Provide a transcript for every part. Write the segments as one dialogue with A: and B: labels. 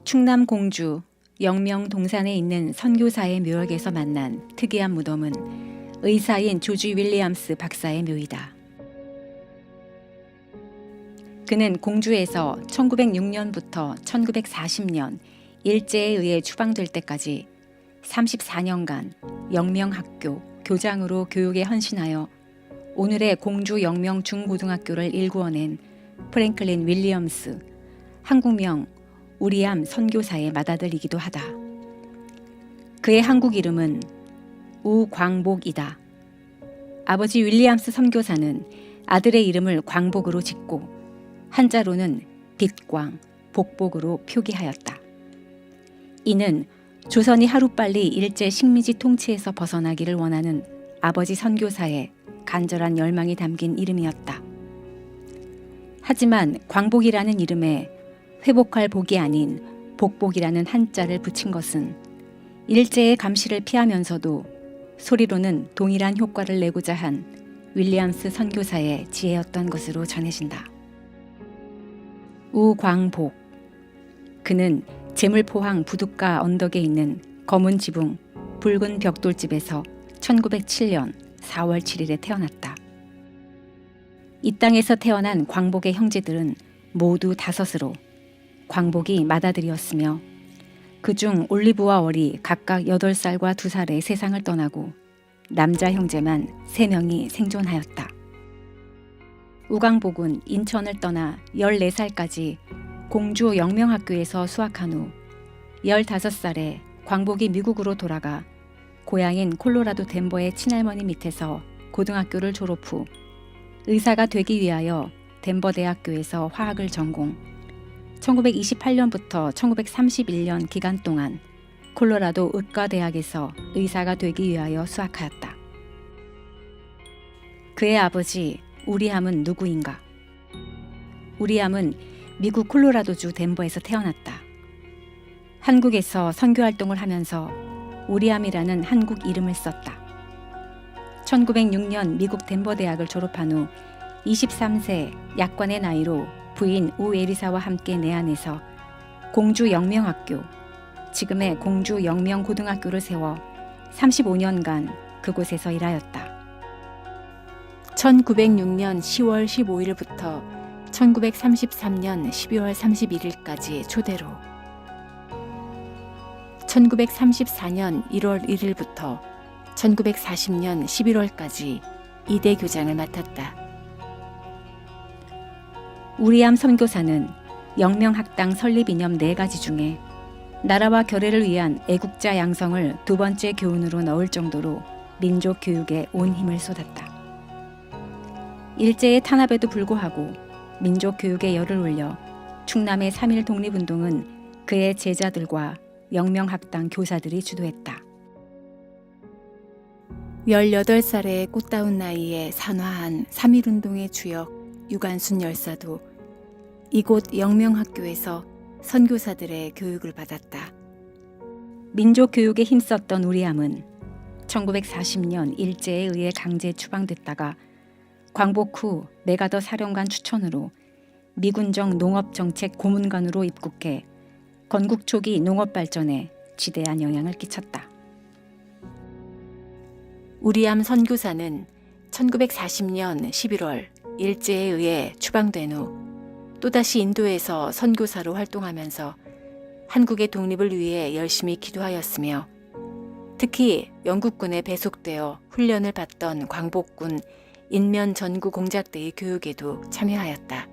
A: 충남 공주 영명 동산에 있는 선교사의 묘역에서 만난 특이한 무덤은 의사인 조지 윌리엄스 박사의 묘이다. 그는 공주에서 1906년부터 1940년 일제에 의해 추방될 때까지 34년간 영명학교 교장으로 교육에 헌신하여 오늘의 공주 영명 중고등학교를 일구어낸 프랭클린 윌리엄스, 한국명 우리암 선교사의 맏아들이기도 하다. 그의 한국 이름은 우광복이다. 아버지 윌리엄스 선교사는 아들의 이름을 광복으로 짓고 한자로는 빛광, 복복으로 표기하였다. 이는 조선이 하루빨리 일제 식민지 통치에서 벗어나기를 원하는 아버지 선교사의 간절한 열망이 담긴 이름이었다. 하지만 광복이라는 이름에 회복할 복이 아닌 복복이라는 한자를 붙인 것은 일제의 감시를 피하면서도 소리로는 동일한 효과를 내고자 한 윌리엄스 선교사의 지혜였던 것으로 전해진다. 우광복. 그는 제물포항 부둣가 언덕에 있는 검은 지붕 붉은 벽돌집에서 1907년 4월 7일에 태어났다. 이 땅에서 태어난 광복의 형제들은 모두 5으로 광복이 맏아들이었으며 그중 올리브와 월이 각각 8살과 2살에 세상을 떠나고 남자 형제만 3명이 생존하였다. 우광복은 인천을 떠나 14살까지 공주 영명학교에서 수학한 후 15살에 광복이 미국으로 돌아가 고향인 콜로라도 덴버의 친할머니 밑에서 고등학교를 졸업 후 의사가 되기 위하여 덴버 대학교에서 화학을 전공, 1928년부터 1931년 기간 동안 콜로라도 의과대학에서 의사가 되기 위하여 수학하였다. 그의 아버지 우리함은 누구인가? 우리함은 미국 콜로라도주 덴버에서 태어났다. 한국에서 선교활동을 하면서 우리함이라는 한국 이름을 썼다. 1906년 미국 덴버 대학을 졸업한 후 23세 약관의 나이로 부인 우에리사와 함께 내한해서 공주 영명학교, 지금의 공주 영명고등학교를 세워 35년간 그곳에서 일하였다. 1906년 10월 15일부터 1933년 12월 31일까지 초대로, 1934년 1월 1일부터 1940년 11월까지 이대 교장을 맡았다. 우리암 선교사는 영명학당 설립 이념 4가지 중에 나라와 결의를 위한 애국자 양성을 2번째 교훈으로 넣을 정도로 민족 교육에 온 힘을 쏟았다. 일제의 탄압에도 불구하고 민족 교육에 열을 올려 충남의 3.1 독립운동은 그의 제자들과 영명학당 교사들이 주도했다. 18살의 꽃다운 나이에 산화한 3.1운동의 주역 유관순 열사도 이곳 영명학교에서 선교사들의 교육을 받았다. 민족교육에 힘썼던 우리함은 1940년 일제에 의해 강제 추방됐다가 광복 후 메가더 사령관 추천으로 미군정 농업정책 고문관으로 입국해 건국 초기 농업 발전에 지대한 영향을 끼쳤다. 우리함 선교사는 1940년 11월 일제에 의해 추방된 후 또다시 인도에서 선교사로 활동하면서 한국의 독립을 위해 열심히 기도하였으며 특히 영국군에 배속되어 훈련을 받던 광복군 인면 전구 공작대의 교육에도 참여하였다.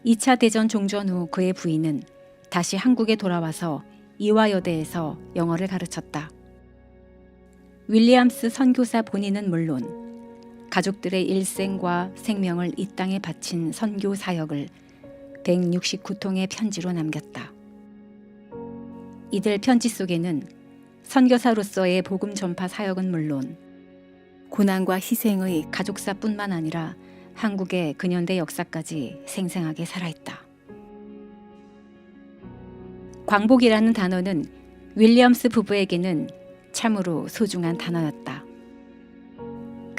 A: 2차 대전 종전 후 그의 부인은 다시 한국에 돌아와서 이화여대에서 영어를 가르쳤다. 윌리엄스 선교사 본인은 물론 가족들의 일생과 생명을 이 땅에 바친 선교 사역을 169통의 편지로 남겼다. 이들 편지 속에는 선교사로서의 복음 전파 사역은 물론 고난과 희생의 가족사뿐만 아니라 한국의 근현대 역사까지 생생하게 살아있다. 광복이라는 단어는 윌리엄스 부부에게는 참으로 소중한 단어였다.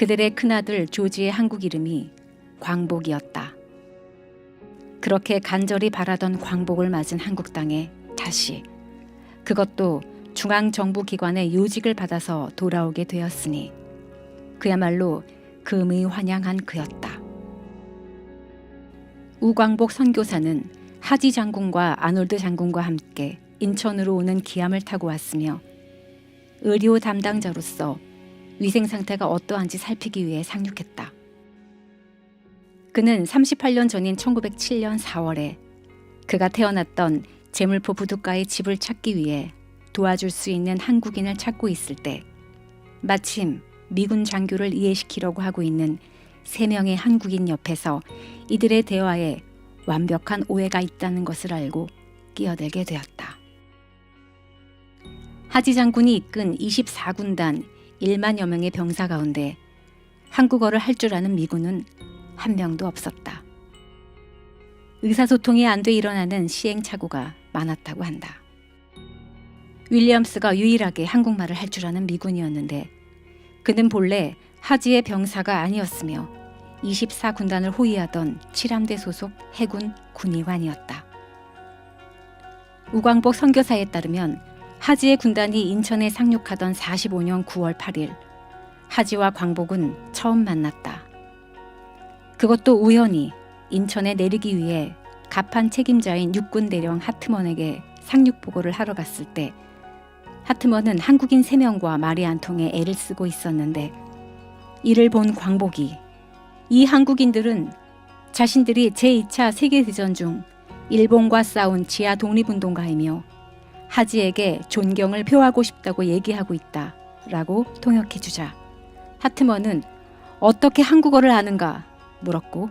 A: 그들의 큰아들 조지의 한국 이름이 광복이었다. 그렇게 간절히 바라던 광복을 맞은 한국 땅에 다시, 그것도 중앙정부기관의 요직을 받아서 돌아오게 되었으니 그야말로 금이 환영한 그였다. 우광복 선교사는 하지 장군과 아놀드 장군과 함께 인천으로 오는 기함을 타고 왔으며 의료 담당자로서 위생 상태가 어떠한지 살피기 위해 상륙했다. 그는 38년 전인 1907년 4월에 그가 태어났던 제물포 부둣가의 집을 찾기 위해 도와줄 수 있는 한국인을 찾고 있을 때 마침 미군 장교를 이해시키려고 하고 있는 3명의 한국인 옆에서 이들의 대화에 완벽한 오해가 있다는 것을 알고 끼어들게 되었다. 하지 장군이 이끈 24군단 1만여 명의 병사 가운데 한국어를 할 줄 아는 미군은 한 명도 없었다. 의사소통이 안 돼 일어나는 시행착오가 많았다고 한다. 윌리엄스가 유일하게 한국말을 할 줄 아는 미군이었는데 그는 본래 하지의 병사가 아니었으며 24군단을 호위하던 7함대 소속 해군 군의관이었다. 우광복 선교사에 따르면 하지의 군단이 인천에 상륙하던 45년 9월 8일 하지와 광복은 처음 만났다. 그것도 우연히 인천에 내리기 위해 갑판 책임자인 육군대령 하트먼에게 상륙보고를 하러 갔을 때 하트먼은 한국인 3명과 말이 안 통해 애를 쓰고 있었는데 이를 본 광복이 이 한국인들은 자신들이 제2차 세계대전 중 일본과 싸운 지하 독립운동가이며 하지에게 존경을 표하고 싶다고 얘기하고 있다 라고 통역해주자 하트먼은 어떻게 한국어를 아는가 물었고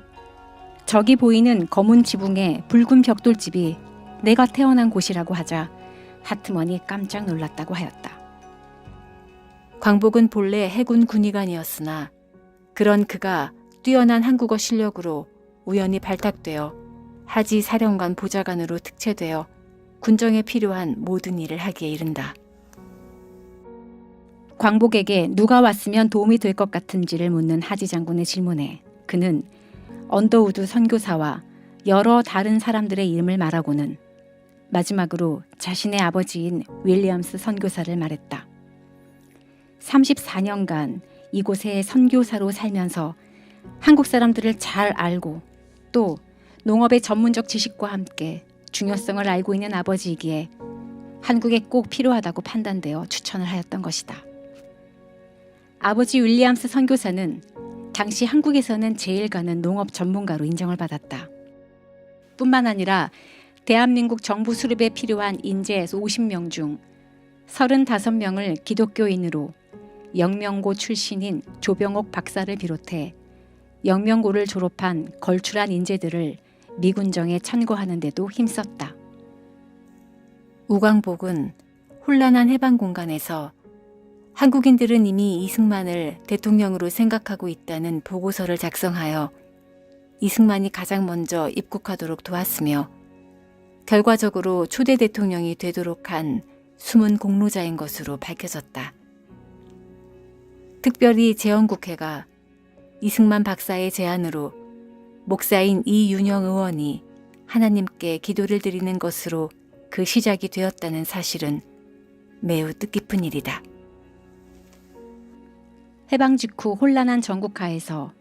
A: 저기 보이는 검은 지붕의 붉은 벽돌집이 내가 태어난 곳이라고 하자 하트먼이 깜짝 놀랐다고 하였다. 광복은 본래 해군 군의관이었으나 그런 그가 뛰어난 한국어 실력으로 우연히 발탁되어 하지 사령관 보좌관으로 특채되어 군정에 필요한 모든 일을 하기에 이른다. 광복에게 누가 왔으면 도움이 될 것 같은지를 묻는 하지 장군의 질문에 그는 언더우드 선교사와 여러 다른 사람들의 이름을 말하고는 마지막으로 자신의 아버지인 윌리엄스 선교사를 말했다. 34년간 이곳에 선교사로 살면서 한국 사람들을 잘 알고 또 농업의 전문적 지식과 함께 중요성을 알고 있는 아버지이기에 한국에 꼭 필요하다고 판단되어 추천을 하였던 것이다. 아버지 윌리엄스 선교사는 당시 한국에서는 제일 가는 농업 전문가로 인정을 받았다. 뿐만 아니라 대한민국 정부 수립에 필요한 인재 50명 중 35명을 기독교인으로 영명고 출신인 조병옥 박사를 비롯해 영명고를 졸업한 걸출한 인재들을 미군정에 천거하는 데도 힘썼다. 우광복은 혼란한 해방 공간에서 한국인들은 이미 이승만을 대통령으로 생각하고 있다는 보고서를 작성하여 이승만이 가장 먼저 입국하도록 도왔으며 결과적으로 초대 대통령이 되도록 한 숨은 공로자인 것으로 밝혀졌다. 특별히 재헌국회가 이승만 박사의 제안으로 목사인 이윤영 의원이 하나님께 기도를 드리는 것으로 그 시작이 되었다는 사실은 매우 뜻깊은 일이다. 해방 직후 혼란한 전국하에서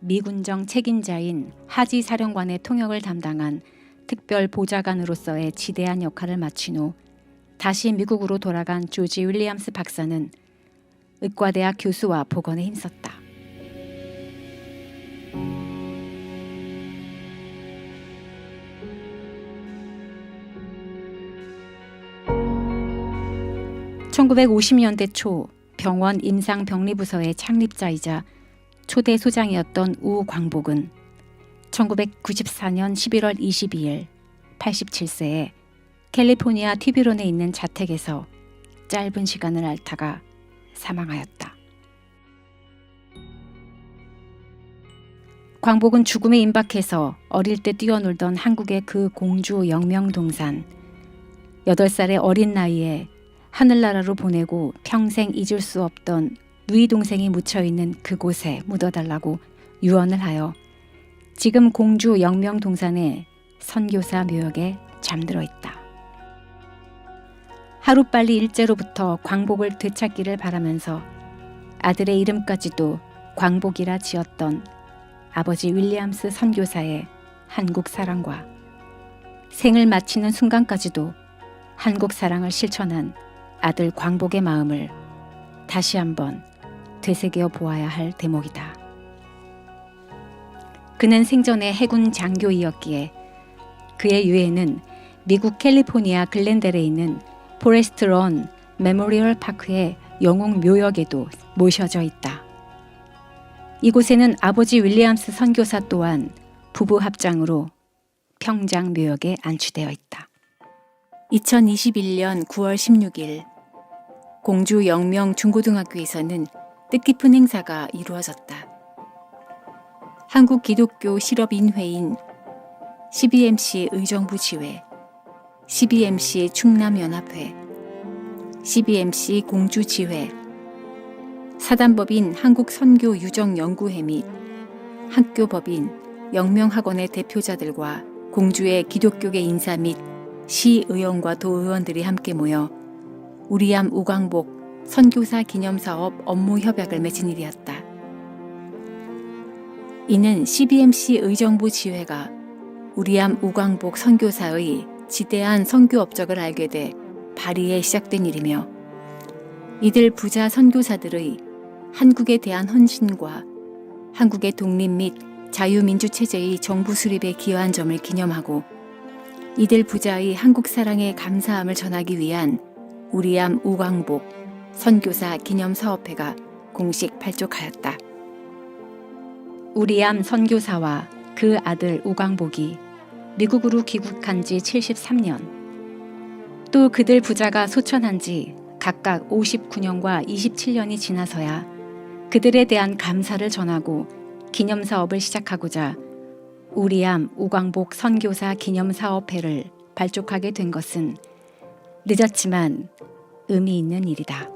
A: 미군정 책임자인 하지 사령관의 통역을 담당한 특별 보좌관으로서의 지대한 역할을 마친 후 다시 미국으로 돌아간 조지 윌리엄스 박사는 의과대학 교수와 복원에 힘썼다. (1950년대) 초 병원 임상병리부서의 창립자이자 초대 소장이었던 우광복은 1994년 11월 22일 87세에 캘리포니아 티뷰론에 있는 자택에서 짧은 시간을 앓다가 사망하였다. 광복은 죽음에 임박해서 어릴 때 뛰어놀던 한국의 그 공주 영명동산, 8살의 어린 나이에 하늘나라로 보내고 평생 잊을 수 없던 누이 동생이 묻혀있는 그곳에 묻어달라고 유언을 하여 지금 공주 영명동산에 선교사 묘역에 잠들어 있다. 하루빨리 일제로부터 광복을 되찾기를 바라면서 아들의 이름까지도 광복이라 지었던 아버지 윌리엄스 선교사의 한국 사랑과 생을 마치는 순간까지도 한국 사랑을 실천한 아들 광복의 마음을 다시 한번 되새겨 보아야 할 대목이다. 그는 생전에 해군 장교이었기에 그의 유해는 미국 캘리포니아 글렌델에 있는 포레스트런 메모리얼 파크의 영웅 묘역에도 모셔져 있다. 이곳에는 아버지 윌리엄스 선교사 또한 부부 합장으로 평장 묘역에 안치되어 있다. 2021년 9월 16일 공주 영명 중고등학교에서는 뜻깊은 행사가 이루어졌다. 한국 기독교 실업인회인 CBMC 의정부 지회, CBMC 충남연합회, CBMC 공주지회, 사단법인 한국선교유정연구회 및 학교법인 영명학원의 대표자들과 공주의 기독교계 인사 및 시의원과 도의원들이 함께 모여 우리암 우광복 선교사 기념사업 업무 협약을 맺은 일이었다. 이는 CBMC 의정부 지회가 우리암 우광복 선교사의 지대한 선교 업적을 알게 돼 발의에 시작된 일이며 이들 부자 선교사들의 한국에 대한 헌신과 한국의 독립 및 자유민주체제의 정부 수립에 기여한 점을 기념하고 이들 부자의 한국 사랑에 감사함을 전하기 위한 우리암 우광복 선교사 기념사업회가 공식 발족하였다. 우리암 선교사와 그 아들 우광복이 미국으로 귀국한 지 73년, 또 그들 부자가 소천한 지 각각 59년과 27년이 지나서야 그들에 대한 감사를 전하고 기념사업을 시작하고자 우리암 우광복 선교사 기념사업회를 발족하게 된 것은 늦었지만 의미 있는 일이다.